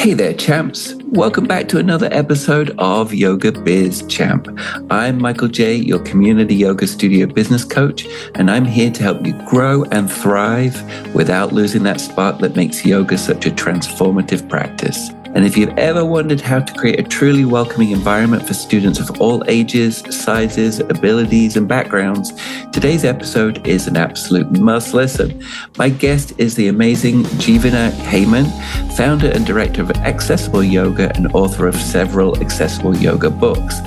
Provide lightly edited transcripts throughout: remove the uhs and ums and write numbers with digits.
Hey there, champs. Welcome back to another episode of Yoga Biz Champ. I'm Michael J., your community yoga studio business coach, and I'm here to help you grow and thrive without losing that spark that makes yoga such a transformative practice. And if you've ever wondered how to create a truly welcoming environment for students of all ages, sizes, abilities, and backgrounds, today's episode is an absolute must listen. My guest is the amazing Jivana Heyman, founder and director of Accessible Yoga and author of several accessible yoga books.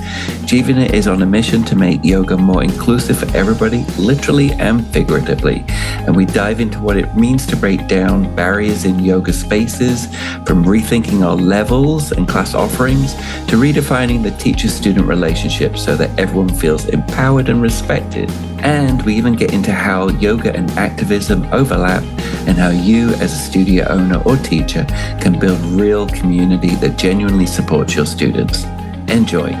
Jivana is on a mission to make yoga more inclusive for everybody, literally and figuratively. And we dive into what it means to break down barriers in yoga spaces, from rethinking our levels and class offerings to redefining the teacher-student relationship so that everyone feels empowered and respected. And we even get into how yoga and activism overlap and how you as a studio owner or teacher can build real community that genuinely supports your students. Enjoy.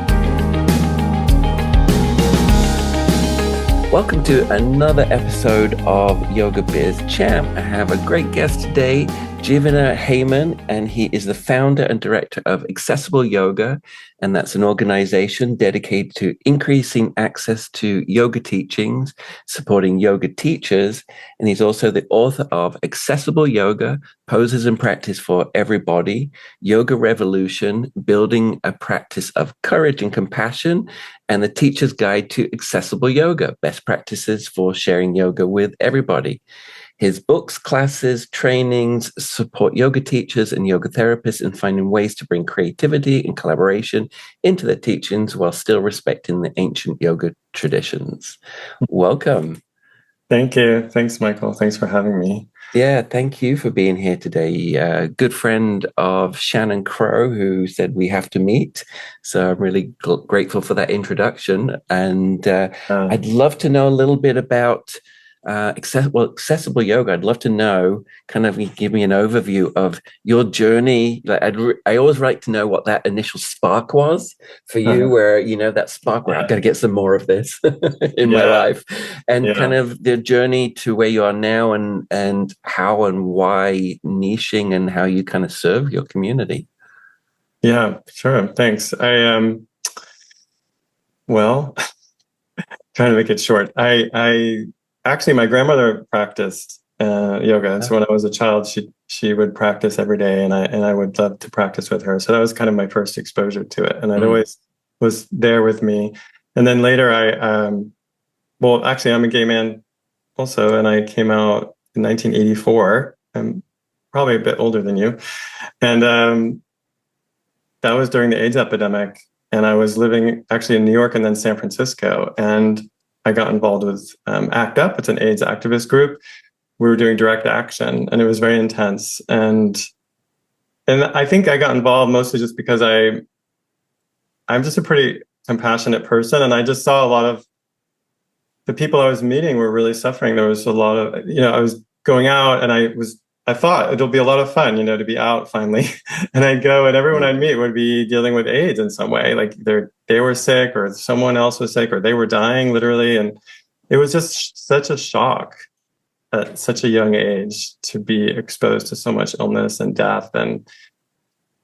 Welcome to another episode of Yoga Biz Champ. I have a great guest today, Jivana Heyman, and he is the founder and director of Accessible Yoga, and that's an organization dedicated to increasing access to yoga teachings, supporting yoga teachers, and he's also the author of Accessible Yoga, Poses and Practice for Everybody, Yoga Revolution, Building a Practice of Courage and Compassion, and the Teacher's Guide to Accessible Yoga, Best Practices for Sharing Yoga with Everybody. His books, classes, trainings support yoga teachers and yoga therapists in finding ways to bring creativity and collaboration into their teachings while still respecting the ancient yoga traditions. Welcome. Thank you. Thanks, Michael. Thanks for having me. Yeah, thank you for being here today. A good friend of Shannon Crow who said we have to meet. So I'm really grateful for that introduction. And I'd love to know a little bit about accessible yoga. I'd love to know, kind of give me an overview of your journey. Like I always like to know what that initial spark was for you, where, that spark where I've got to get some more of this in my life, and kind of the journey to where you are now, and how and why niching and how you kind of serve your community. Yeah, sure. Thanks. Well, trying to make it short. Actually, my grandmother practiced yoga. So when I was a child, she would practice every day, and I would love to practice with her. So that was kind of my first exposure to it, and it always was there with me. And then later, actually, I'm a gay man also, and I came out in 1984. I'm probably a bit older than you, and that was during the AIDS epidemic, and I was living actually in New York and then San Francisco, and I got involved with ACT UP. It's an AIDS activist group. We were doing direct action, and it was very intense. And I think I got involved mostly just because I'm just a pretty compassionate person, and I just saw a lot of the people I was meeting were really suffering. There was a lot of, I was going out, and I thought it'll be a lot of fun, to be out finally. And I'd go, and everyone I'd meet would be dealing with AIDS in some way. Like they were sick, or someone else was sick, or they were dying literally. And it was just such a shock at such a young age to be exposed to so much illness and death. And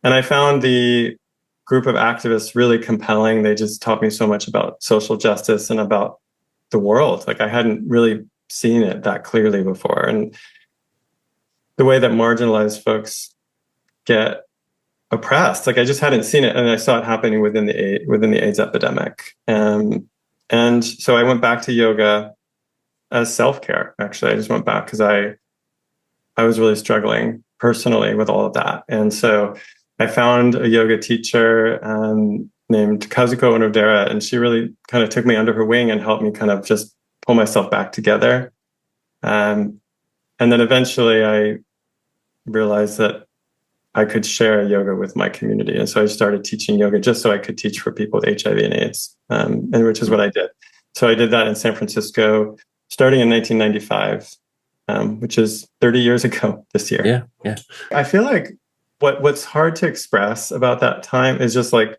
I found the group of activists really compelling. They just taught me so much about social justice and about the world. Like I hadn't really seen it that clearly before. And the way that marginalized folks get oppressed, like I just hadn't seen it, and I saw it happening within the AIDS epidemic. And so I went back to yoga as self-care. Actually, I just went back because I was really struggling personally with all of that. And so I found a yoga teacher named Kazuko Onodera, and she really kind of took me under her wing and helped me kind of just pull myself back together. And then eventually I realized that I could share yoga with my community. And so I started teaching yoga just so I could teach for people with HIV and AIDS, and which is what I did. So I did that in San Francisco, starting in 1995, which is 30 years ago this year. Yeah. I feel like what's hard to express about that time is just like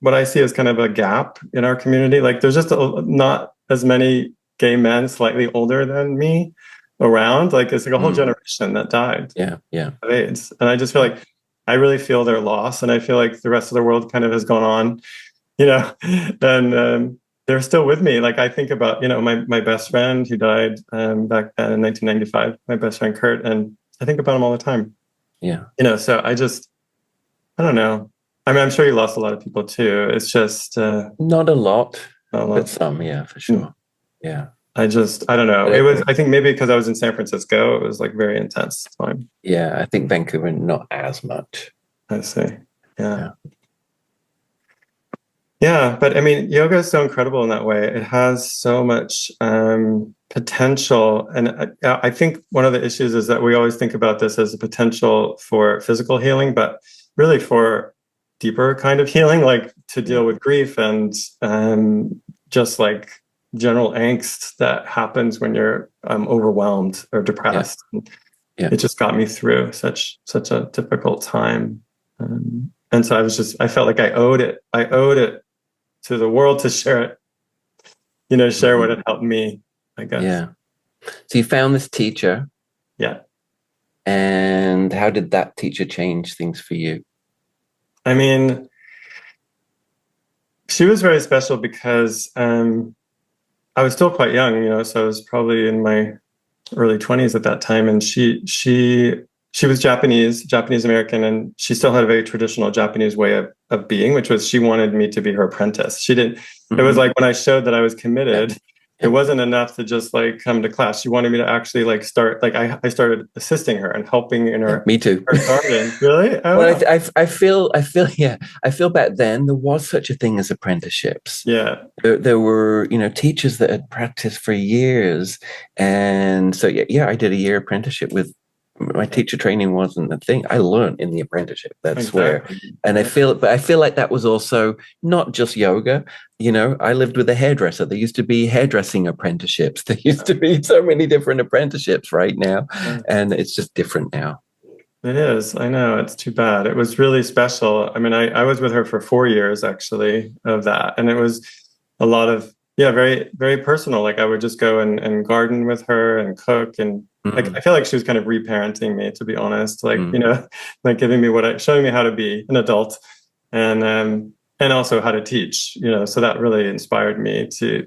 what I see as kind of a gap in our community. Like there's just not as many gay men slightly older than me around. Like it's like a whole generation that died of AIDS. And I just feel like I really feel their loss, and I feel like the rest of the world kind of has gone on, and they're still with me. Like I think about, my best friend who died back then in 1995, my best friend Kurt, and I think about him all the time. Yeah. So I don't know. I mean, I'm sure you lost a lot of people too. It's just not a lot, but some, yeah, for sure. Yeah. I don't know. I think maybe because I was in San Francisco, it was like very intense time. Yeah, I think Vancouver, not as much. I see. Yeah. Yeah, but I mean, yoga is so incredible in that way. It has so much potential. And I think one of the issues is that we always think about this as a potential for physical healing, but really for deeper kind of healing, like to deal with grief and just like general angst that happens when you're overwhelmed or depressed. Yeah. It just got me through such a difficult time. And so I felt like I owed it to the world to share it, share what had helped me, I guess. Yeah. So you found this teacher. Yeah. And how did that teacher change things for you? I mean, she was very special because I was still quite young, so I was probably in my early 20s at that time. And she was Japanese American, and she still had a very traditional Japanese way of being, which was she wanted me to be her apprentice. She didn't, it was like when I showed that I was committed, it wasn't enough to just like come to class. She wanted me to actually like start, like I started assisting her and helping in her. Me too. Her garden. Really? Oh, well, wow. I feel back then there was such a thing as apprenticeships. Yeah. There were, teachers that had practiced for years. And so, I did a year apprenticeship with, my teacher training wasn't a thing. I learned in the apprenticeship. That's where, and I feel like that was also not just yoga. I lived with a hairdresser. There used to be hairdressing apprenticeships. There used to be so many different apprenticeships right now, and it's just different now. It is. I know. It's too bad. It was really special. I mean, I was with her for 4 years actually of that, and it was a lot of very, very personal. Like I would just go and garden with her and cook, and like I feel like she was kind of reparenting me, to be honest. Like like giving me showing me how to be an adult, and also how to teach. So that really inspired me to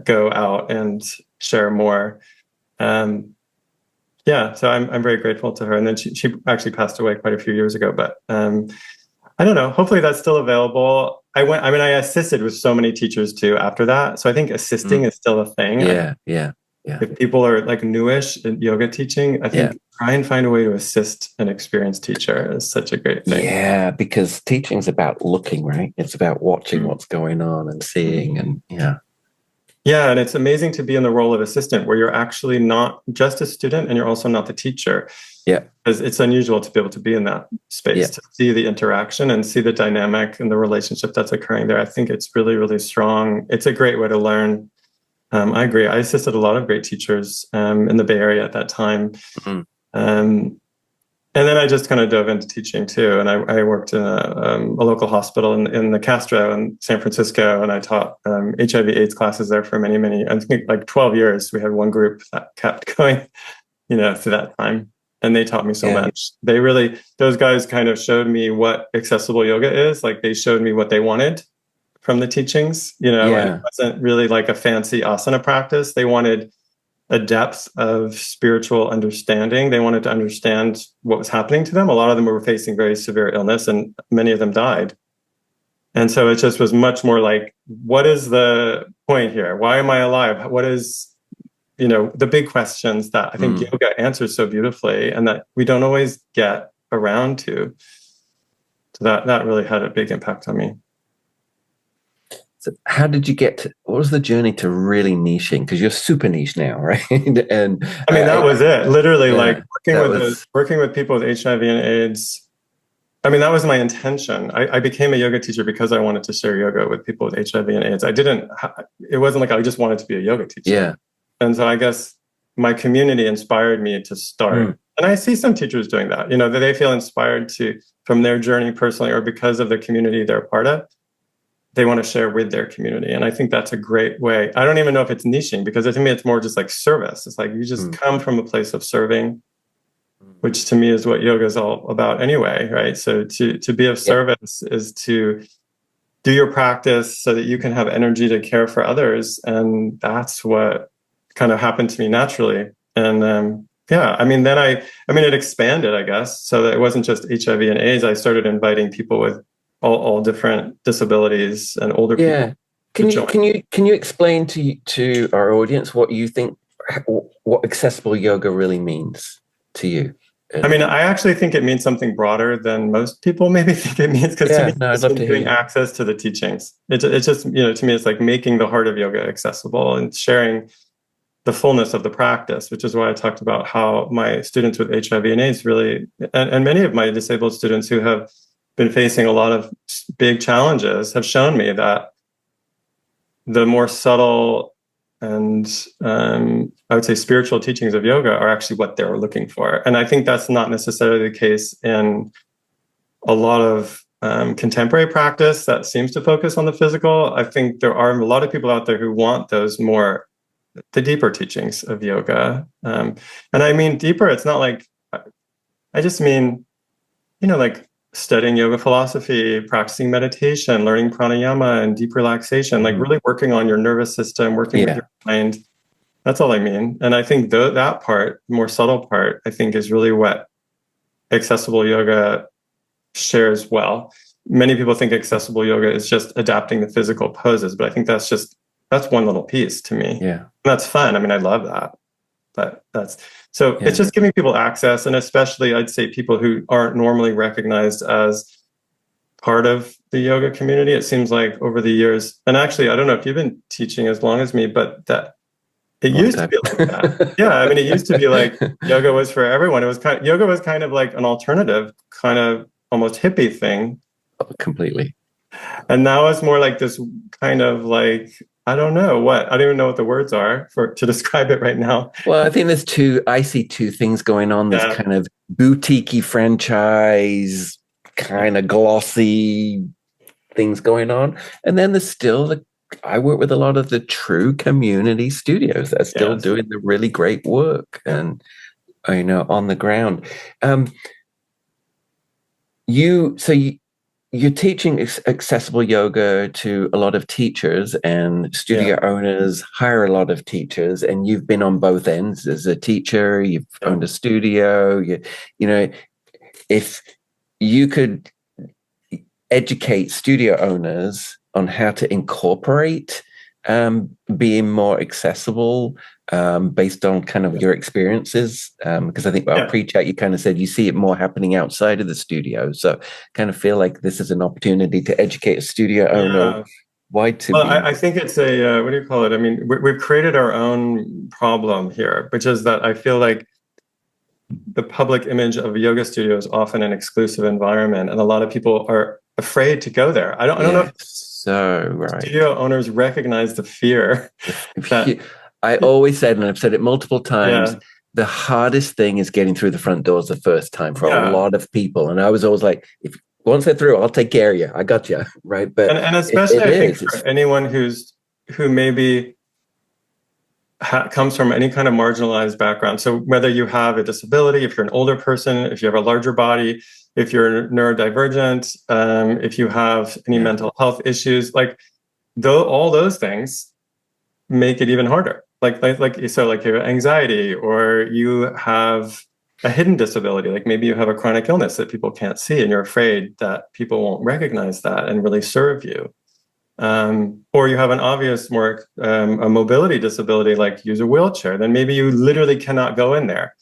go out and share more. So I'm very grateful to her. And then she actually passed away quite a few years ago. But I don't know. Hopefully that's still available. I assisted with so many teachers too after that. So I think assisting is still a thing. Yeah. If people are like newish in yoga teaching, I think try and find a way to assist an experienced teacher is such a great thing. Yeah, because teaching's about looking, right? It's about watching what's going on and seeing, and Yeah, and it's amazing to be in the role of assistant where you're actually not just a student and you're also not the teacher. Yeah. Because it's unusual to be able to be in that space, to see the interaction and see the dynamic and the relationship that's occurring there. I think it's really, really strong. It's a great way to learn. I agree. I assisted a lot of great teachers in the Bay Area at that time. And then I just kind of dove into teaching too. And I worked in a local hospital in the Castro in San Francisco. And I taught HIV/AIDS classes there for many, many, I think like 12 years. We had one group that kept going, through that time. And they taught me so much. Those guys kind of showed me what accessible yoga is. Like they showed me what they wanted from the teachings, and it wasn't really like a fancy asana practice. They wanted a depth of spiritual understanding. They wanted to understand what was happening to them. A lot of them were facing very severe illness, and many of them died. And so it just was much more like, what is the point here? Why am I alive? What is, the big questions that I think yoga answers so beautifully and that we don't always get around to. So that really had a big impact on me. So how did you what was the journey to really niching? Because you're super niche now, right? And I mean, that was it. Literally, like working with people with HIV and AIDS. I mean, that was my intention. I became a yoga teacher because I wanted to share yoga with people with HIV and AIDS. It wasn't like I just wanted to be a yoga teacher. Yeah. And so I guess my community inspired me to start. And I see some teachers doing that, that they feel inspired from their journey personally or because of the community they're a part of. They want to share with their community. And I think that's a great way. I don't even know if it's niching because to me, it's more just like service. It's like you just come from a place of serving which to me is what yoga is all about anyway, right? So to be of service is to do your practice so that you can have energy to care for others. And that's what kind of happened to me naturally. And then it expanded, I guess, so that it wasn't just HIV and AIDS. I started inviting people with all different disabilities and older people. Can you explain to our audience what you think, what accessible yoga really means to you? I mean, I actually think it means something broader than most people maybe think it means, because to me, I'd love to hear access to the teachings. It's just, to me, it's like making the heart of yoga accessible and sharing the fullness of the practice, which is why I talked about how my students with HIV and AIDS really, and many of my disabled students who have been facing a lot of big challenges, have shown me that the more subtle and I would say spiritual teachings of yoga are actually what they're looking for. And I think that's not necessarily the case in a lot of contemporary practice that seems to focus on the physical. I think there are a lot of people out there who want the deeper teachings of yoga. And I mean deeper, it's not like, I just mean, like studying yoga philosophy, practicing meditation, learning pranayama and deep relaxation, like really working on your nervous system, working with your mind. That's all I mean. And I think that part, the more subtle part, I think is really what accessible yoga shares well. Many people think accessible yoga is just adapting the physical poses, but I think that's one little piece to me. Yeah. And that's fun. I mean, I love that. But it's just giving people access, and especially I'd say people who aren't normally recognized as part of the yoga community. It seems like over the years, and actually, I don't know if you've been teaching as long as me, but that it used to be like that. Yeah, I mean, it used to be like yoga was for everyone. Yoga was kind of like an alternative, kind of almost hippie thing. Completely. And now it's more like this kind of like, I don't even know what the words are to describe it right now. Well, I think I see two things going on. There's kind of boutique-y franchise, kind of glossy things going on. And then there's still I work with a lot of the true community studios that are still doing the really great work and, on the ground. You're teaching accessible yoga to a lot of teachers, and studio owners hire a lot of teachers, and you've been on both ends as a teacher. You've owned a studio. If you could educate studio owners on how to incorporate being more accessible based on kind of your experiences, because I think our pre-chat you kind of said you see it more happening outside of the studio, so kind of feel like this is an opportunity to educate a studio owner I think it's a what do you call it? I mean, we've created our own problem here, which is that I feel like the public image of a yoga studio is often an exclusive environment, and a lot of people are afraid to go there. I don't know if studio owners recognize the fear. I always said, and I've said it multiple times, the hardest thing is getting through the front doors the first time for a lot of people. And I was always like, once they're through, I'll take care of you. I got you, right? But and especially I think for anyone who maybe comes from any kind of marginalized background. So whether you have a disability, if you're an older person, if you have a larger body, if you're neurodivergent, if you have any mental health issues, like all those things make it even harder. Like your anxiety, or you have a hidden disability, like maybe you have a chronic illness that people can't see and you're afraid that people won't recognize that and really serve you. Or you have an obvious a mobility disability, like use a wheelchair, then maybe you literally cannot go in there.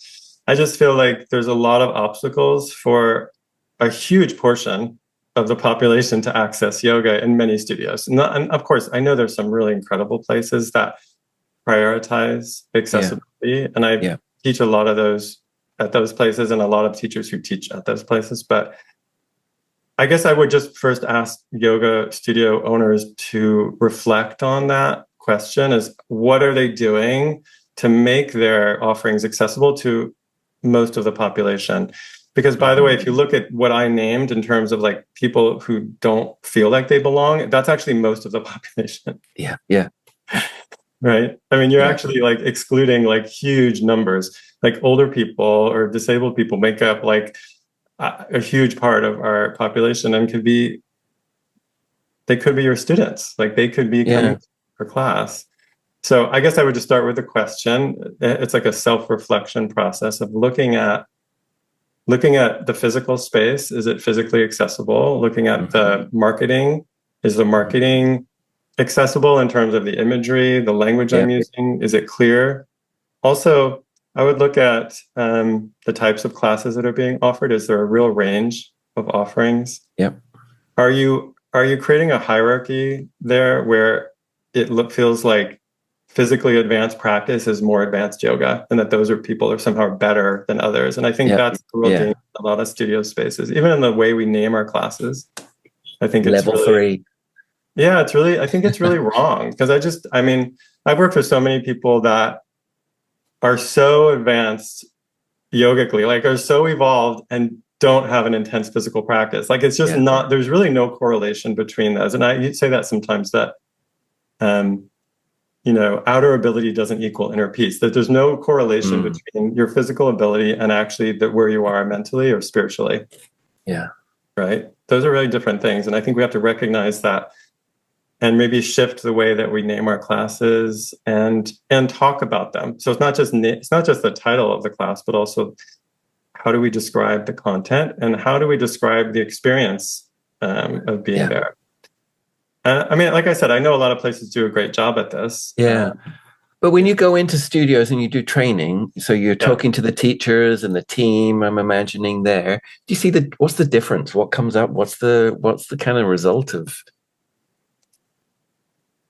I just feel like there's a lot of obstacles for a huge portion of the population to access yoga in many studios. And of course, I know there's some really incredible places that prioritize accessibility, and I teach a lot of those at those places, and a lot of teachers who teach at those places. But I guess I would just first ask yoga studio owners to reflect on that question: is what are they doing to make their offerings accessible to most of the population? Because, by the way, if you look at what I named in terms of like people who don't feel like they belong, that's actually most of the population. Yeah. Right. I mean, you're actually like excluding like huge numbers. like older people or disabled people make up like a huge part of our population and they could be your students. Like they could be coming for class. So I guess I would just start with the question. It's like a self-reflection process of looking at the physical space. Is it physically accessible? Looking at the marketing. Is the marketing accessible in terms of the imagery, the language I'm using? Is it clear? Also, I would look at the types of classes that are being offered. Is there a real range of offerings? Yep. Are you creating a hierarchy there where it feels like physically advanced practice is more advanced yoga, and that those people are somehow better than others? And I think that's the real danger in a lot of studio spaces, even in the way we name our classes. I think it's level really, 3. Yeah, I think it's really wrong, because I've worked with so many people that are so advanced yogically, like are so evolved and don't have an intense physical practice. Like it's just not, there's really no correlation between those. And I say that sometimes that, outer ability doesn't equal inner peace, that there's no correlation between your physical ability and actually where you are mentally or spiritually. Yeah. Right. Those are really different things. And I think we have to recognize that and maybe shift the way that we name our classes and talk about them. So it's not just the title of the class, but also how do we describe the content and how do we describe the experience of being there? Like I said, I know a lot of places do a great job at this. Yeah. But when you go into studios and you do training, so you're talking to the teachers and the team, I'm imagining there, do you see what's the difference? What comes up? What's the kind of result of?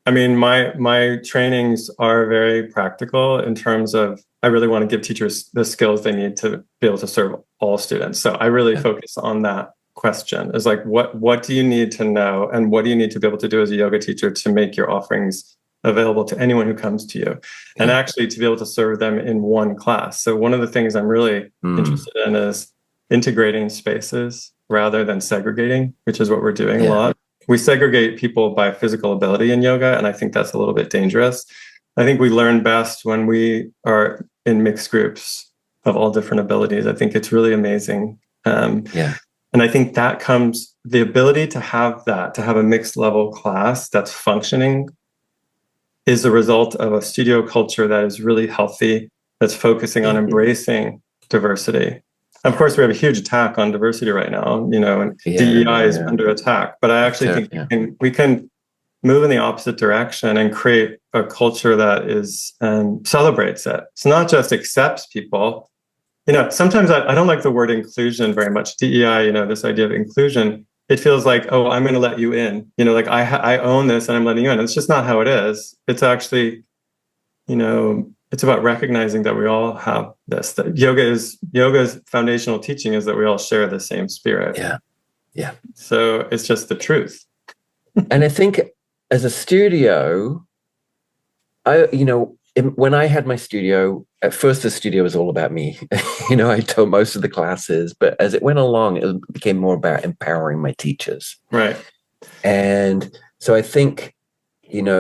My trainings are very practical in terms of, I really want to give teachers the skills they need to be able to serve all students. So I really focus on that question, is like, what do you need to know, and what do you need to be able to do as a yoga teacher to make your offerings available to anyone who comes to you, and actually to be able to serve them in one class. So one of the things I'm really interested in is integrating spaces rather than segregating, which is what we're doing a lot. We segregate people by physical ability in yoga, and I think that's a little bit dangerous. I think we learn best when we are in mixed groups of all different abilities. I think it's really amazing. And I think that comes, the ability to have a mixed level class that's functioning is the result of a studio culture that is really healthy, that's focusing on embracing diversity. Of course, we have a huge attack on diversity right now, and DEI is under attack. But I actually think we can move in the opposite direction and create a culture that is celebrates it. It's not just accepts people. Sometimes I don't like the word inclusion very much. DEI, this idea of inclusion, it feels like, oh, I'm going to let you in. Like I own this and I'm letting you in. It's just not how it is. It's actually, it's about recognizing that we all have this. That yoga's foundational teaching is that we all share the same spirit. Yeah. So it's just the truth. And I think as a studio, when I had my studio, at first the studio was all about me. I taught most of the classes, but as it went along, it became more about empowering my teachers. Right. And so I think,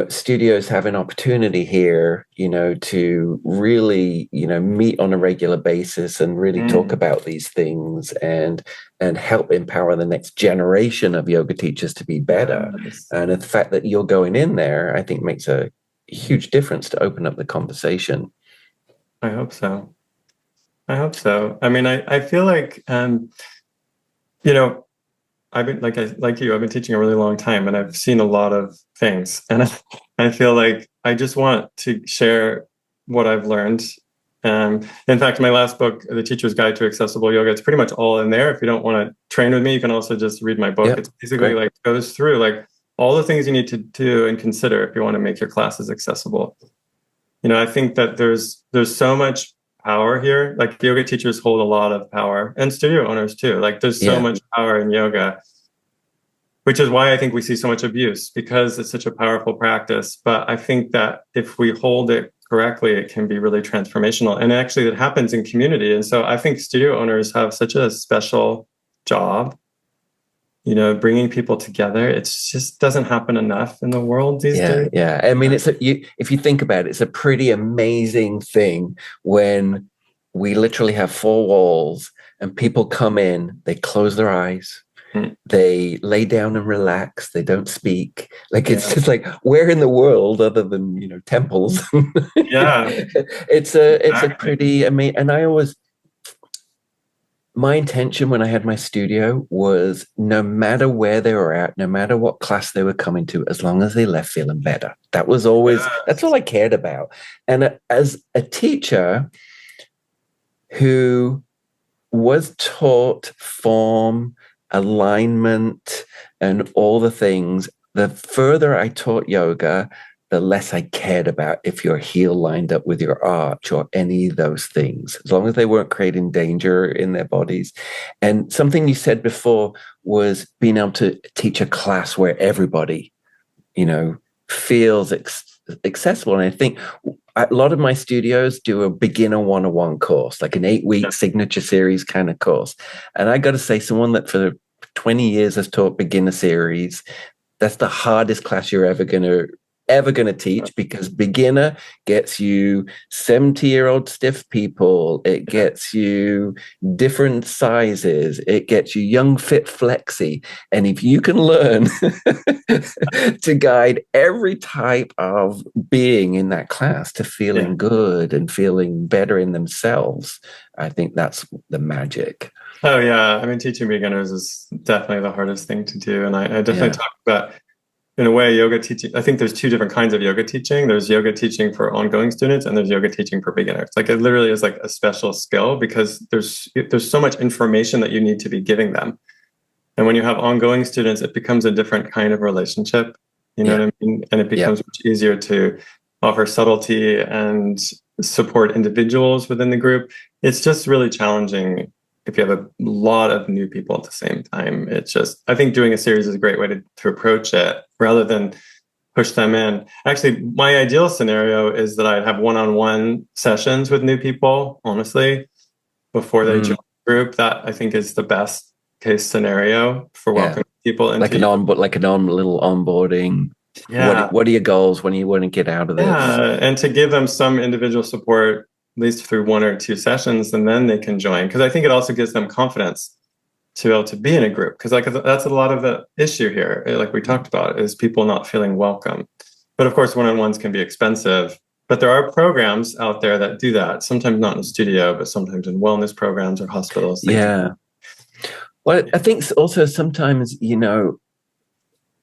studios have an opportunity here, to really, meet on a regular basis and really talk about these things and help empower the next generation of yoga teachers to be better. And the fact that you're going in there, I think makes a huge difference to open up the conversation. I hope so. I feel like, I've been like you. I've been teaching a really long time, and I've seen a lot of things. And I feel like I just want to share what I've learned. In fact, my last book, The Teacher's Guide to Accessible Yoga, it's pretty much all in there. If you don't want to train with me, you can also just read my book. It's basically goes through all the things you need to do and consider if you want to make your classes accessible. I think that there's so much power here. Like yoga teachers hold a lot of power, and studio owners too. Like there's so much power in yoga, which is why I think we see so much abuse, because it's such a powerful practice. But I think that if we hold it correctly, it can be really transformational. And actually it happens in community. And so I think studio owners have such a special job, bringing people together. It just doesn't happen enough in the world these days. Yeah. If you think about it, it's a pretty amazing thing when we literally have four walls, and people come in, they close their eyes, they lay down and relax, they don't speak. Like, it's just like, where in the world, other than, you know, temples? Yeah. It's a pretty amazing. And my intention when I had my studio was, no matter where they were at, no matter what class they were coming to, as long as they left feeling better. That was always, that's all I cared about. And as a teacher who was taught form, alignment, and all the things, the further I taught yoga, the less I cared about if your heel lined up with your arch or any of those things, as long as they weren't creating danger in their bodies. And something you said before was being able to teach a class where everybody, you know, feels accessible. And I think a lot of my studios do a beginner 101 course, like an 8-week signature series kind of course. And I got to say, someone that for 20 years has taught beginner series, that's the hardest class you're ever going to teach, because beginner gets you 70-year-old stiff people, it gets you different sizes, it gets you young, fit, flexy. And if you can learn to guide every type of being in that class to feeling good and feeling better in themselves, I think that's the magic. Oh yeah, I mean, teaching beginners is definitely the hardest thing to do. And I definitely talk about, in a way, yoga teaching. I think there's two different kinds of yoga teaching. There's yoga teaching for ongoing students, and there's yoga teaching for beginners. Like, it literally is like a special skill, because there's so much information that you need to be giving them. And when you have ongoing students, it becomes a different kind of relationship. You know what I mean? And it becomes much easier to offer subtlety and support individuals within the group. It's just really challenging if you have a lot of new people at the same time. It's just, I think doing a series is a great way to approach it, rather than push them in. Actually, my ideal scenario is that I'd have one-on-one sessions with new people, honestly, before they join the group. That, I think, is the best case scenario for welcoming people into, like an little onboarding. What are your goals? When do you want to get out of this? And to give them some individual support, at least through 1 or 2 sessions, and then they can join. Because I think it also gives them confidence to be able to be in a group. Because like, that's a lot of the issue here, like we talked about, is people not feeling welcome. But of course, one-on-ones can be expensive. But there are programs out there that do that. Sometimes not in a studio, but sometimes in wellness programs or hospitals. Well, I think also sometimes, you know,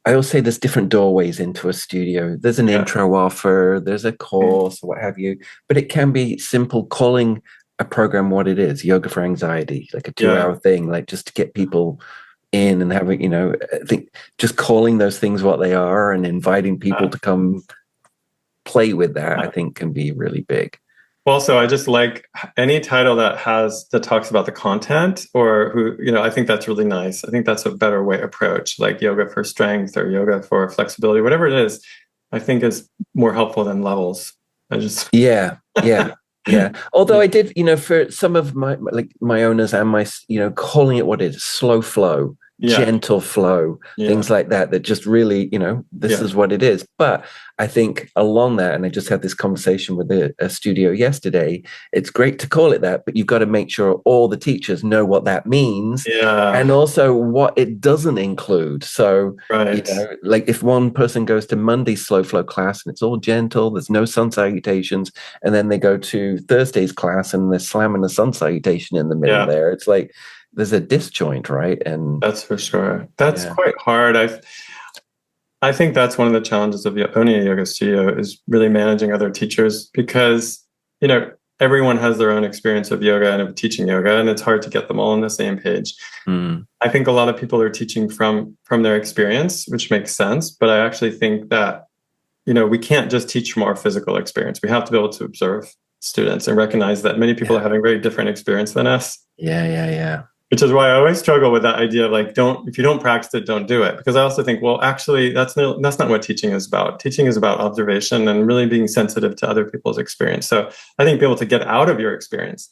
I always say there's different doorways into a studio. There's an intro offer, there's a course, what have you, but it can be simple, calling a program what it is, yoga for anxiety, like a 2-hour thing, like just to get people in and having, you know, I think just calling those things what they are and inviting people to come play with that, I think can be really big. Also, I just like any title that talks about the content, or who, you know, I think that's really nice. I think that's a better way approach, like yoga for strength or yoga for flexibility, whatever it is. I think is more helpful than levels. Yeah. Although I did, you know, for some of my owners and my, you know, calling it what it is, slow flow, gentle flow, things like that just really, you know, this is what it is. But I think along that, and I just had this conversation with a studio yesterday, it's great to call it that, but you've got to make sure all the teachers know what that means, and also what it doesn't include. So, you know, like if one person goes to Monday's slow flow class and it's all gentle, there's no sun salutations, and then they go to Thursday's class and they're slamming a sun salutation in the middle there, it's like there's a disjoint, right? And that's for sure. That's quite hard. I think that's one of the challenges of owning a yoga studio, is really managing other teachers, because, you know, everyone has their own experience of yoga and of teaching yoga, and it's hard to get them all on the same page. I think a lot of people are teaching from their experience, which makes sense. But I actually think that, you know, we can't just teach from our physical experience. We have to be able to observe students and recognize that many people are having very different experience than us. Which is why I always struggle with that idea of like, if you don't practice it, don't do it. Because I also think, well, actually, that's not what teaching is about. Teaching is about observation and really being sensitive to other people's experience. So I think being able to get out of your experience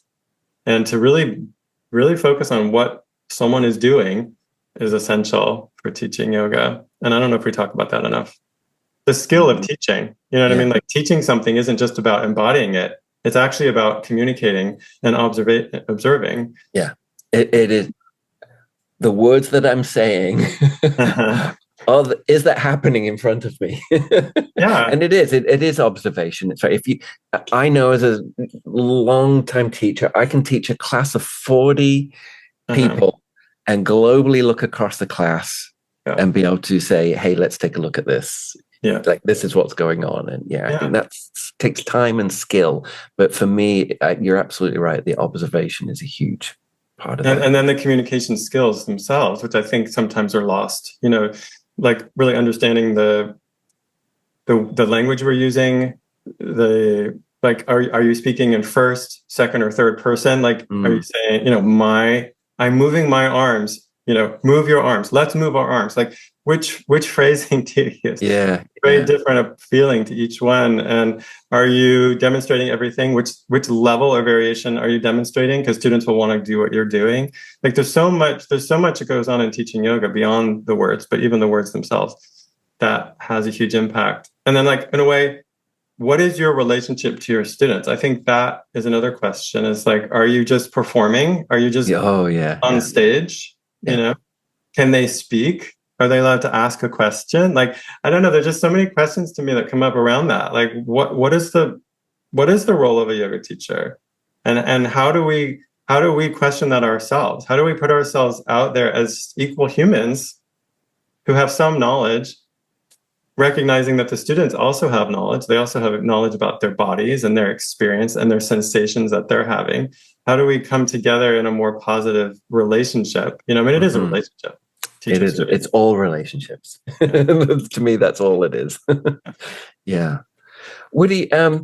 and to really, really focus on what someone is doing is essential for teaching yoga. And I don't know if we talk about that enough. The skill of teaching, you know what I mean? Like, teaching something isn't just about embodying it. It's actually about communicating and observing. Yeah, it is. The words that I'm saying is that happening in front of me? Yeah. And it is observation. It's right. I know as a long-time teacher, I can teach a class of 40 people and globally look across the class and be able to say, hey, let's take a look at this. Yeah. Like, this is what's going on. And I think that takes time and skill. But for me, you're absolutely right. The observation is a huge part of it. And then the communication skills themselves, which I think sometimes are lost, like really understanding the language we're using, are you speaking in first, second, or third person? Like, are you saying, I'm moving my arms, move your arms, let's move our arms. Like, which phrasing do you use? Yeah. Very different feeling to each one. And are you demonstrating everything? Which level or variation are you demonstrating? Because students will want to do what you're doing. Like, there's so much that goes on in teaching yoga beyond the words, but even the words themselves, that has a huge impact. And then, like, in a way, what is your relationship to your students? I think that is another question, is like, are you just performing? Are you just on stage? Yeah. Can they speak? Are they allowed to ask a question? Like, I don't know. There's just so many questions to me that come up around that. Like, what is the role of a yoga teacher? And how do we question that ourselves? How do we put ourselves out there as equal humans who have some knowledge, recognizing that the students also have knowledge. They also have knowledge about their bodies and their experience and their sensations that they're having. How do we come together in a more positive relationship? It is a relationship. It is. It's all relationships. To me, that's all it is. Yeah. Woody, I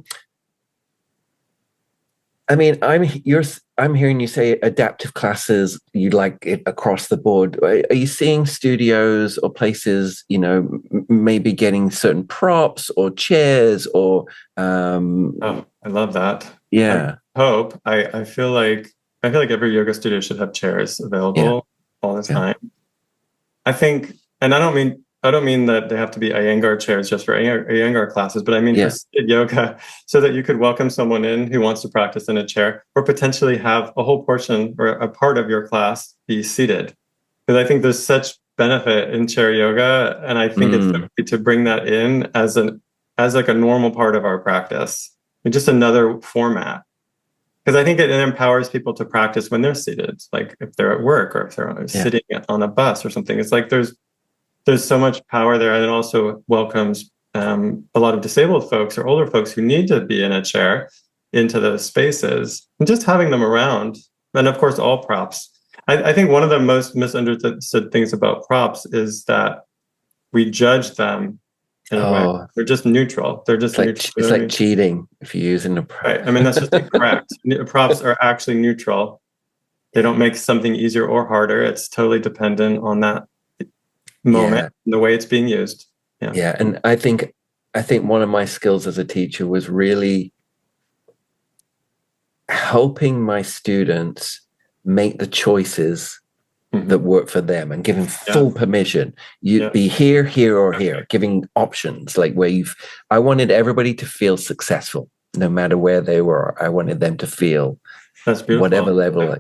mean, I'm hearing you say adaptive classes, you like it across the board. Are you seeing studios or places, maybe getting certain props or chairs or I love that. Yeah. I feel like every yoga studio should have chairs available all the time. I think, and I don't mean that they have to be Iyengar chairs just for Iyengar classes, but I mean for seated yoga, so that you could welcome someone in who wants to practice in a chair, or potentially have a whole portion or a part of your class be seated. Because I think there's such benefit in chair yoga, and I think it's okay to bring that in as like a normal part of our practice, and just another format. Because I think it empowers people to practice when they're seated, like if they're at work or if they're sitting on a bus or something. It's like there's so much power there, and it also welcomes a lot of disabled folks or older folks who need to be in a chair into those spaces, and just having them around. And of course, all props. I think one of the most misunderstood things about props is that we judge them in a way. They're just neutral. They're just neutral. It's like cheating if you're using a prop. Right. I mean, that's just incorrect. Props are actually neutral. They don't make something easier or harder. It's totally dependent on that moment and the way it's being used. Yeah. And I think one of my skills as a teacher was really helping my students make the choices that work for them and giving full permission. You be here, here, or here, giving options, like I wanted everybody to feel successful no matter where they were. I wanted them to feel that's beautiful. Whatever level.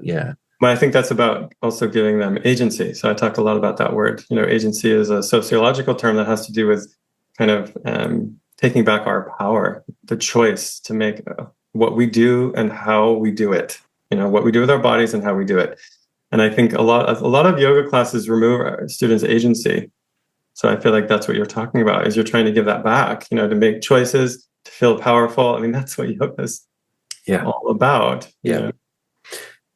But I think that's about also giving them agency. So I talk a lot about that word. Agency is a sociological term that has to do with kind of taking back our power, the choice to make what we do and how we do it. What we do with our bodies and how we do it. And I think a lot of yoga classes remove students' agency. So I feel like that's what you're talking about, is you're trying to give that back, to make choices, to feel powerful. I mean, that's what yoga is all about. Yeah.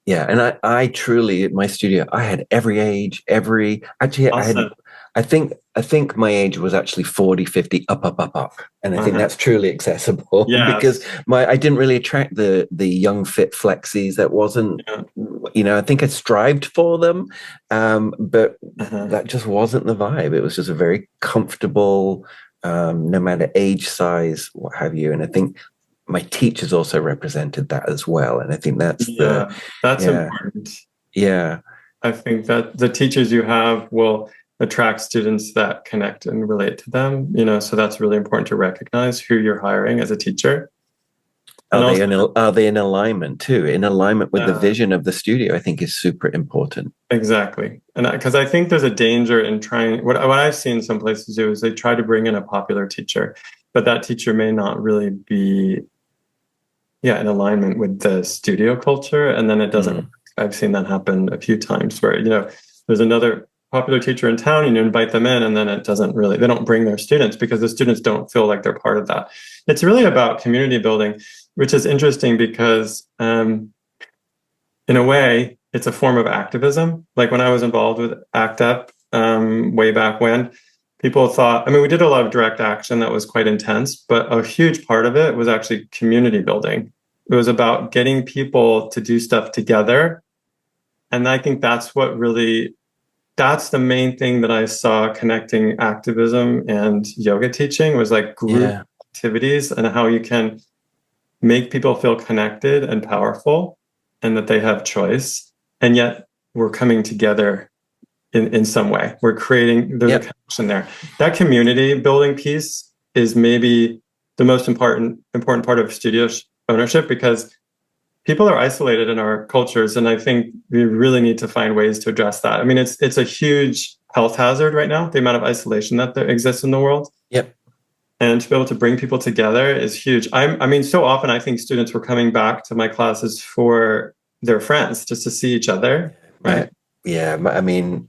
Yeah. And I truly, at my studio, I had every age, awesome. I think my age was actually 40, 50, up. And I think that's truly accessible because I didn't really attract the young, fit flexies. That wasn't, I think I strived for them, but that just wasn't the vibe. It was just a very comfortable, no matter age, size, what have you. And I think my teachers also represented that as well. And I think that's important. Yeah. I think that the teachers you have will attract students that connect and relate to them, so that's really important to recognize who you're hiring as a teacher. Are they in alignment too? In alignment with the vision of the studio, I think is super important. Exactly. And because I think there's a danger in trying, what I've seen some places do is they try to bring in a popular teacher, but that teacher may not really be in alignment with the studio culture. And then it doesn't, I've seen that happen a few times where, there's another popular teacher in town and you invite them in, and then it doesn't really, they don't bring their students because the students don't feel like they're part of that. It's really about community building, which is interesting because in a way, it's a form of activism. Like when I was involved with ACT UP way back when, people thought, we did a lot of direct action that was quite intense, but a huge part of it was actually community building. It was about getting people to do stuff together. And I think that's the main thing that I saw connecting activism and yoga teaching was like group activities and how you can make people feel connected and powerful and that they have choice. And yet we're coming together in some way. We're creating, there's a connection there. That community building piece is maybe the most important part of studio ownership, because people are isolated in our cultures. And I think we really need to find ways to address that. It's a huge health hazard right now, the amount of isolation that there exists in the world. Yep. And to be able to bring people together is huge. So often I think students were coming back to my classes for their friends, just to see each other. Right. Yeah.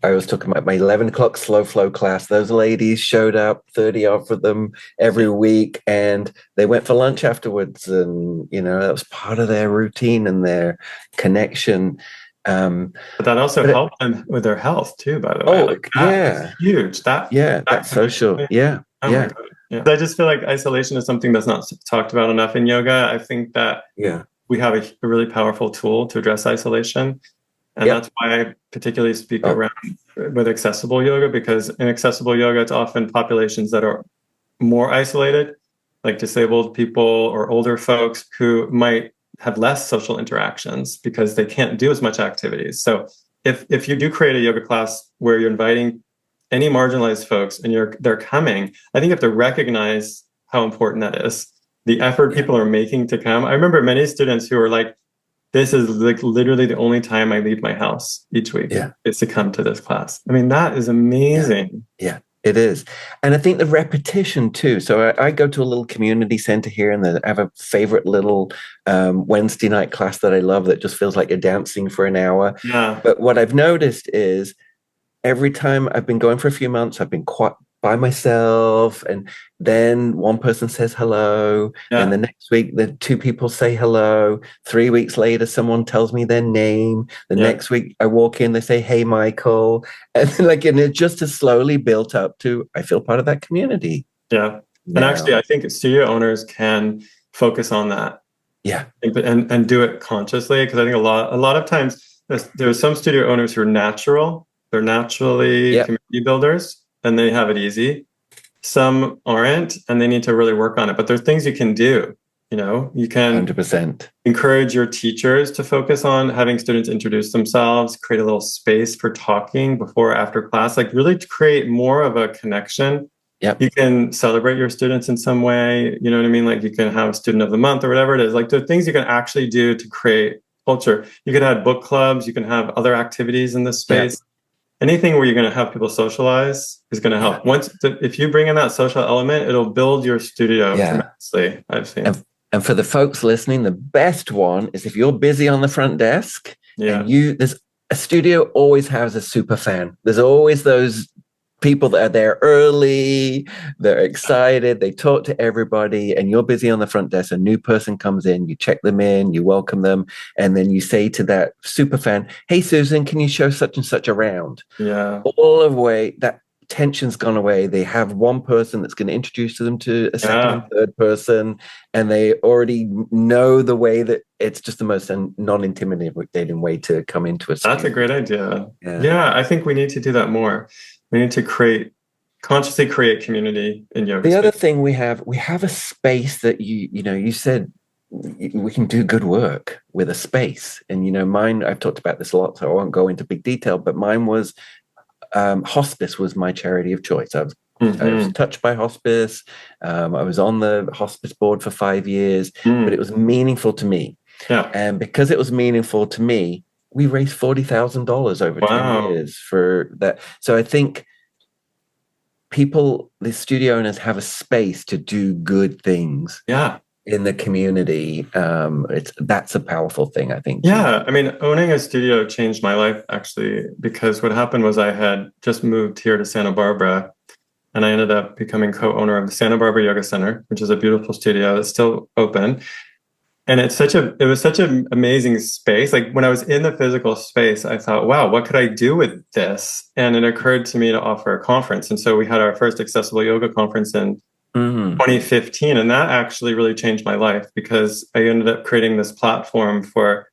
I was talking about my 11 o'clock slow flow class. Those ladies showed up, 30 of them every week, and they went for lunch afterwards. And, that was part of their routine and their connection. But that also helped them with their health too, by the way. That's huge. That's social. Yeah. Oh my God. Yeah. I just feel like isolation is something that's not talked about enough in yoga. I think that we have a really powerful tool to address isolation. And that's why I particularly speak around with accessible yoga, because in accessible yoga, it's often populations that are more isolated, like disabled people or older folks who might have less social interactions because they can't do as much activities. So if you do create a yoga class where you're inviting any marginalized folks and they're coming, I think you have to recognize how important that is. The effort people are making to come. I remember many students who are like, this is like literally the only time I leave my house each week is to come to this class. That is amazing. Yeah, it is. And I think the repetition too. So I go to a little community center here, and I have a favorite little Wednesday night class that I love that just feels like you're dancing for an hour. Yeah. But what I've noticed is every time I've been going for a few months, I've been quite by myself, and then one person says hello, and the next week the two people say hello. 3 weeks later, someone tells me their name. The next week I walk in, they say, "Hey, Michael," and it just has slowly built up to I feel part of that community. Yeah, now. And actually, I think studio owners can focus on that. Yeah, and do it consciously, because I think a lot of times there's some studio owners who are natural. They're naturally community builders, and they have it easy. Some aren't, and they need to really work on it. But there are things you can do. You can 100% encourage your teachers to focus on having students introduce themselves, create a little space for talking before or after class, like really to create more of a connection. Yep. You can celebrate your students in some way. You know what I mean? Like you can have student of the month or whatever it is. Like there are things you can actually do to create culture. You can have book clubs. You can have other activities in this space. Yep. Anything where you're going to have people socialize is going to help. If you bring in that social element, it'll build your studio tremendously. I've seen. And for the folks listening, the best one is if you're busy on the front desk and there's a studio always has a super fan. There's always those people that are there early, they're excited, they talk to everybody, and you're busy on the front desk. A new person comes in, you check them in, you welcome them, and then you say to that super fan, "Hey, Susan, can you show such and such around?" Yeah. All of the way, that tension's gone away. They have one person that's going to introduce them to a second and third person, and they already know the way that it's just the most non-intimidating way to come into a studio. That's a great idea. Yeah, I think we need to do that more. We need to consciously create community in yoga. The other thing we have a space that you said we can do good work with a space. And mine, I've talked about this a lot, so I won't go into big detail, but mine was hospice was my charity of choice. I've I was touched by hospice. I was on the hospice board for 5 years, but it was meaningful to me. Yeah. And because it was meaningful to me, we raised $40,000 over 10 years for that. So I think the studio owners have a space to do good things. Yeah. In the community. That's a powerful thing, I think. Yeah. I mean, owning a studio changed my life, actually, because what happened was I had just moved here to Santa Barbara, and I ended up becoming co-owner of the Santa Barbara Yoga Center, which is a beautiful studio that's still open. And it was such an amazing space. Like when I was in the physical space, I thought, wow, what could I do with this? And it occurred to me to offer a conference. And so we had our first accessible yoga conference in 2015. And that actually really changed my life, because I ended up creating this platform for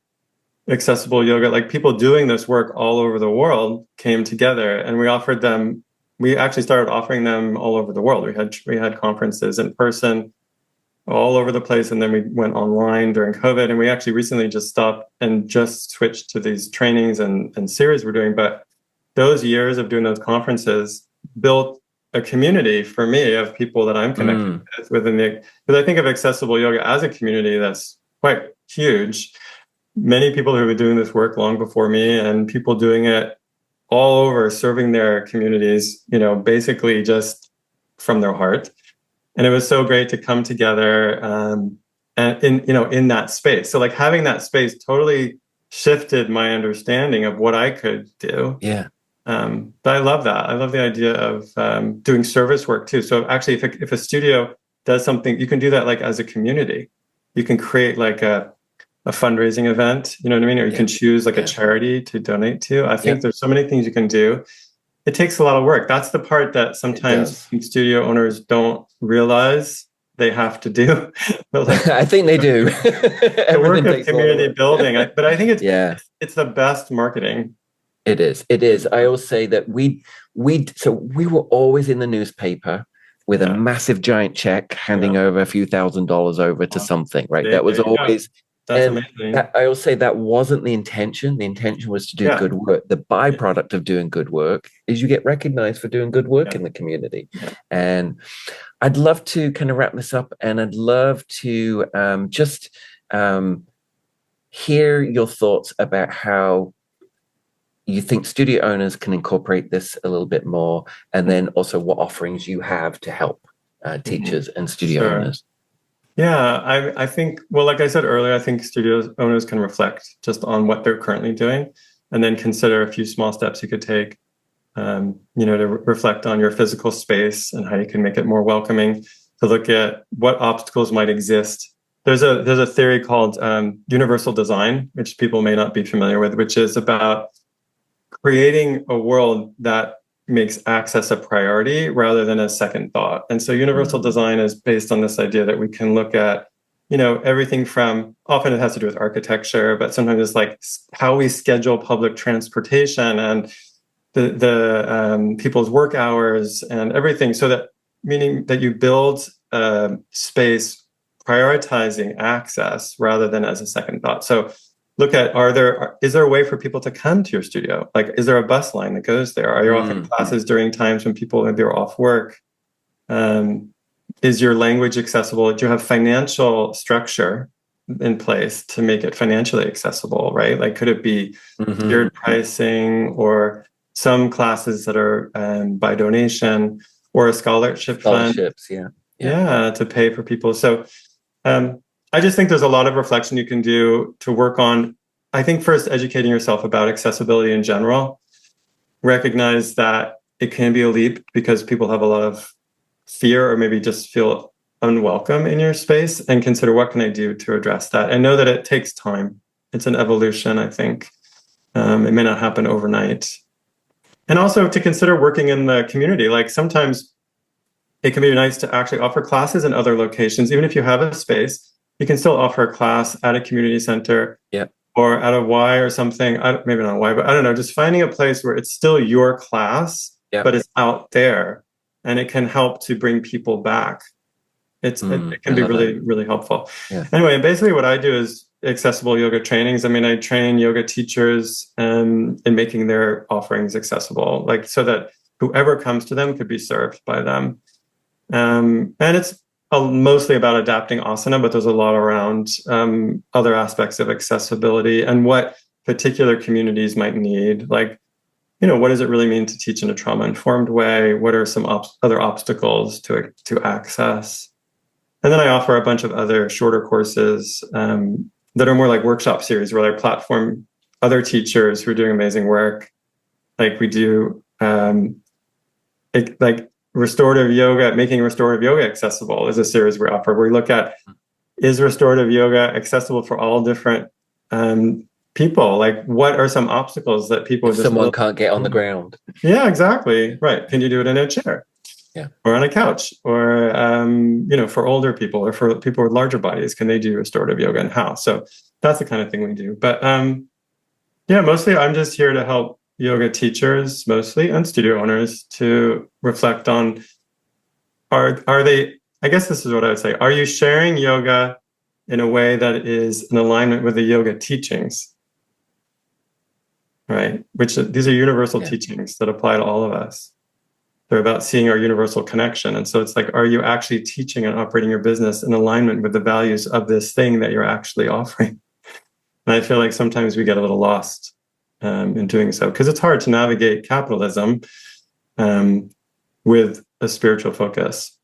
accessible yoga. Like people doing this work all over the world came together, and we actually started offering them all over the world. We had conferences in person all over the place, and then we went online during COVID, and we actually recently just stopped and just switched to these trainings and series we're doing. But those years of doing those conferences built a community for me of people that I'm connected with within because I think of accessible yoga as a community that's quite huge. Many people who have been doing this work long before me, and people doing it all over, serving their communities, basically just from their heart. And it was so great to come together and in that space. So like having that space totally shifted my understanding of what I could do. Yeah. But I love that. I love the idea of doing service work too. So actually, if a studio does something, you can do that like as a community. You can create like a fundraising event, you know what I mean? Or you can choose like a charity to donate to. I think there's so many things you can do. It takes a lot of work. That's the part that sometimes studio owners don't realize they have to do. But like, I think they do. The work of community building. But I think it's the best marketing. It is. I always say that we were always in the newspaper with a massive giant check handing over a few $1,000s over to something, right? That was always. That's amazing. I will say that wasn't the intention. The intention was to do good work. The byproduct of doing good work is you get recognized for doing good work in the community. And I'd love to kind of wrap this up, and I'd love to just hear your thoughts about how you think studio owners can incorporate this a little bit more, and then also what offerings you have to help teachers and studio owners. Yeah, I think, well, like I said earlier, I think studio owners can reflect just on what they're currently doing, and then consider a few small steps you could take, to reflect on your physical space and how you can make it more welcoming, to look at what obstacles might exist. There's a theory called universal design, which people may not be familiar with, which is about creating a world that makes access a priority rather than a second thought. And so universal design is based on this idea that we can look at, everything from, often it has to do with architecture, but sometimes it's like how we schedule public transportation and the people's work hours and everything. So that, meaning that you build space prioritizing access rather than as a second thought. So look at, is there a way for people to come to your studio? Like, is there a bus line that goes there? Are you offering classes during times when people maybe are off work? Is your language accessible? Do you have financial structure in place to make it financially accessible, right? Like, could it be tiered pricing, or some classes that are by donation, or a scholarship fund? To pay for people. So I just think there's a lot of reflection you can do to work on. I think first, educating yourself about accessibility in general. Recognize that it can be a leap because people have a lot of fear, or maybe just feel unwelcome in your space, and consider, what can I do to address that? And know that it takes time. It's an evolution, I think. It may not happen overnight. And also to consider working in the community. Like, sometimes it can be nice to actually offer classes in other locations. Even if you have a space, you can still offer a class at a community center, or at a Y or something. Maybe not a Y, but I don't know. Just finding a place where it's still your class, but it's out there, and it can help to bring people back. It can be really, really helpful. Anyway, basically what I do is accessible yoga trainings. I mean, I train yoga teachers in making their offerings accessible, like, so that whoever comes to them could be served by them. And it's mostly about adapting asana, but there's a lot around other aspects of accessibility and what particular communities might need. Like, what does it really mean to teach in a trauma-informed way? What are some other obstacles to access? And then I offer a bunch of other shorter courses that are more like workshop series where I platform other teachers who are doing amazing work. Like we do like restorative yoga, making restorative yoga accessible is a series we offer where we look at, is restorative yoga accessible for all different people? Like what are some obstacles that people if someone can't get on the ground? Yeah, exactly. Right. Can you do it in a chair? Yeah. Or on a couch, or for older people or for people with larger bodies, can they do restorative yoga and how? So that's the kind of thing we do. But mostly I'm just here to help yoga teachers, mostly, and studio owners to reflect on are they, I guess this is what I would say, are you sharing yoga in a way that is in alignment with the yoga teachings? Right? Which these are universal teachings that apply to all of us. They're about seeing our universal connection. And so it's like, are you actually teaching and operating your business in alignment with the values of this thing that you're actually offering? And I feel like sometimes we get a little lost in doing so, because it's hard to navigate capitalism with a spiritual focus.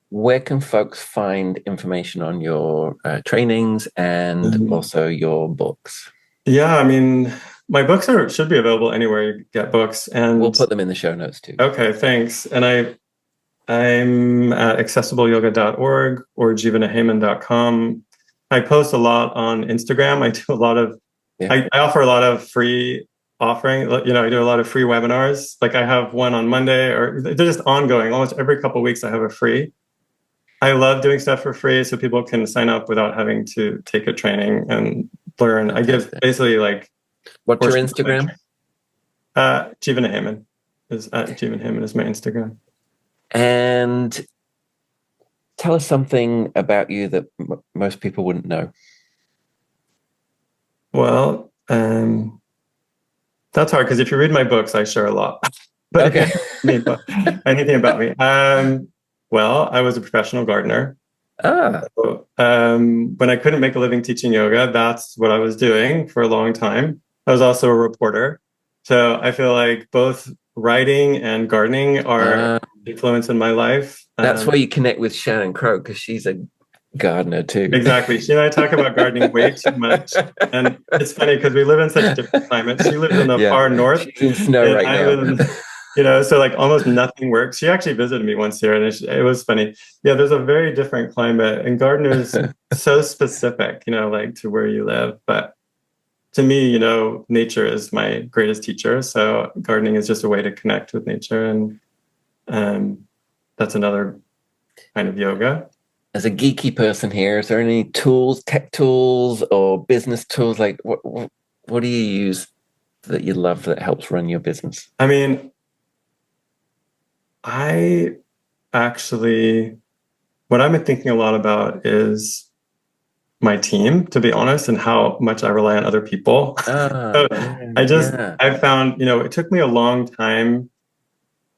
Where can folks find information on your trainings and also your books? Yeah, I mean, my books should be available anywhere you get books, and we'll put them in the show notes too. Okay, thanks. And I'm at accessibleyoga.org or jivanaheyman.com. I post a lot on Instagram. I do a lot of I offer a lot of free offering. I do a lot of free webinars. Like I have one on Monday, or they're just ongoing. Almost every couple of weeks I have a free. I love doing stuff for free so people can sign up without having to take a training and learn. I give basically like. What's your Instagram? Jivana Heyman Jivana Heyman is my Instagram. And tell us something about you that most people wouldn't know. Well, that's hard because if you read my books, I share a lot. But okay. Anything about me. Well, I was a professional gardener. So, when I couldn't make a living teaching yoga, that's what I was doing for a long time. I was also a reporter. So I feel like both writing and gardening are influence in my life. That's why you connect with Shannon Crowe, because she's a gardener too. Exactly. She and I talk about gardening way too much. And it's funny because we live in such different climates. She lives in the far north. She's in snow right now. So like almost nothing works. She actually visited me once here, and it was funny. Yeah, there's a very different climate, and gardeners so specific, like to where you live. But to me, nature is my greatest teacher. So gardening is just a way to connect with nature, and that's another kind of yoga. As a geeky person here, is there any tools, tech tools, or business tools? Like what do you use that you love that helps run your business? I mean, I actually, what I've been thinking a lot about is my team, to be honest, and how much I rely on other people. I found, it took me a long time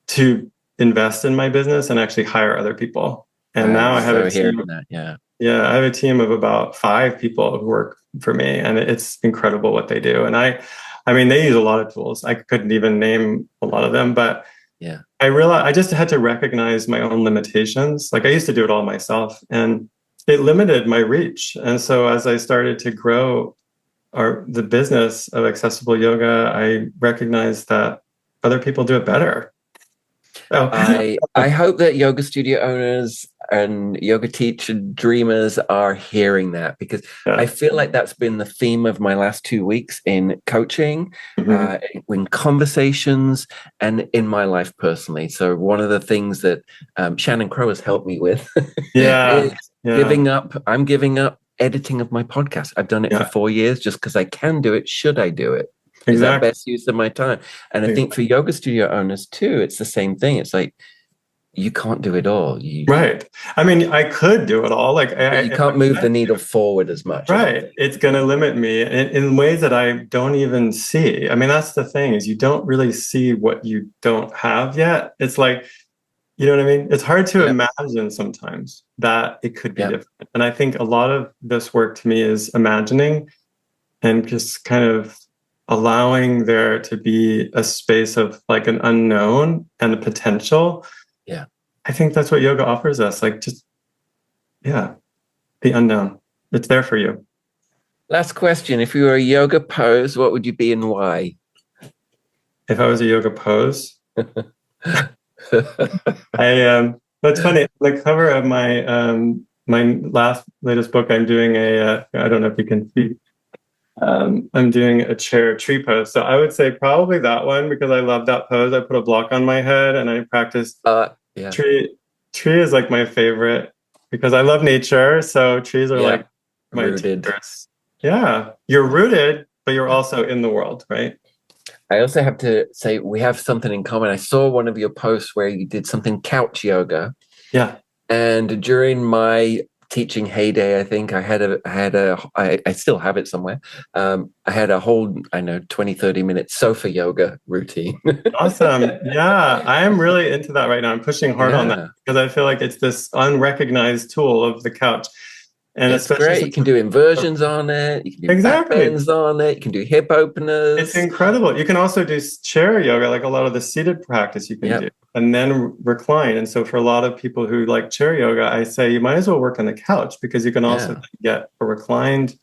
to invest in my business and actually hire other people. And now I have a team. I have a team of about 5 people who work for me, and it's incredible what they do. And I mean, they use a lot of tools. I couldn't even name a lot of them, but I realized I just had to recognize my own limitations. Like I used to do it all myself, and it limited my reach. And so as I started to grow the business of accessible yoga, I recognized that other people do it better. I hope that yoga studio owners and yoga teacher dreamers are hearing that, because I feel like that's been the theme of my last 2 weeks in coaching, in conversations, and in my life personally. So one of the things that Shannon Crowe has helped me with is giving up. I'm giving up editing of my podcast. I've done it for 4 years just because I can do it. Should I do it? Is that best use of my time? And I think for yoga studio owners too, it's the same thing. It's like, you can't do it all. Right. I mean, I could do it all. Like you can't move the needle forward as much. Right. It's going to limit me in ways that I don't even see. I mean, that's the thing, is you don't really see what you don't have yet. It's like, you know what I mean? It's hard to imagine sometimes that it could be different. And I think a lot of this work to me is imagining and just kind of allowing there to be a space of like an unknown and a potential. Yeah. I think that's what yoga offers us. Like just, the unknown. It's there for you. Last question. If you were a yoga pose, what would you be and why? If I was a yoga pose, that's funny. The cover of my latest book, I'm doing I don't know if you can see. I'm doing a chair tree pose. So I would say probably that one, because I love that pose. I put a block on my head and I practice tree. Tree is like my favorite because I love nature. So trees are like my rooted. teachers. Yeah. You're rooted, but you're also in the world, right? I also have to say we have something in common. I saw one of your posts where you did something couch yoga. Yeah. And during my teaching heyday, I think I still have it somewhere. I had a whole, 20, 30 minute sofa yoga routine. Awesome. Yeah. I am really into that right now. I'm pushing hard on that because I feel like it's this unrecognized tool of the couch. And it's great. You can do inversions on it. You can do back bends on it. You can do hip openers. It's incredible. You can also do chair yoga, like a lot of the seated practice you can do, and then recline. And so for a lot of people who like chair yoga, I say you might as well work on the couch because you can also get a reclined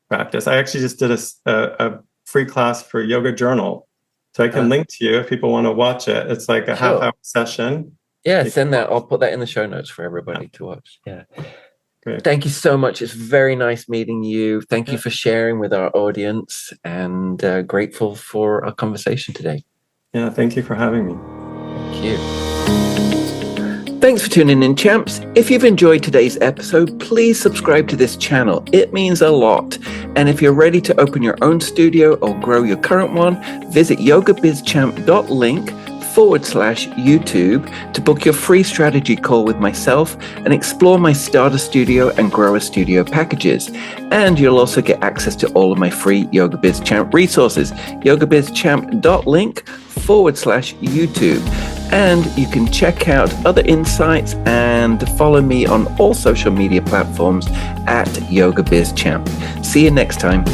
practice. I actually just did a free class for Yoga Journal. So I can link to you if people want to watch it. It's like a half-hour session. Yeah, send that. I'll put that in the show notes for everybody to watch. Yeah. Great. Thank you so much. It's very nice meeting you. Thank you for sharing with our audience, and grateful for our conversation today. Yeah, thank you for having me. Thank you. Thanks for tuning in, champs. If you've enjoyed today's episode, please subscribe to this channel. It means a lot. And if you're ready to open your own studio or grow your current one, visit yogabizchamp.link/YouTube to book your free strategy call with myself and explore my starter studio and grower studio packages. And you'll also get access to all of my free Yoga Biz Champ resources, yogabizchamp.link/YouTube. And you can check out other insights and follow me on all social media platforms at Yoga Biz Champ. See you next time.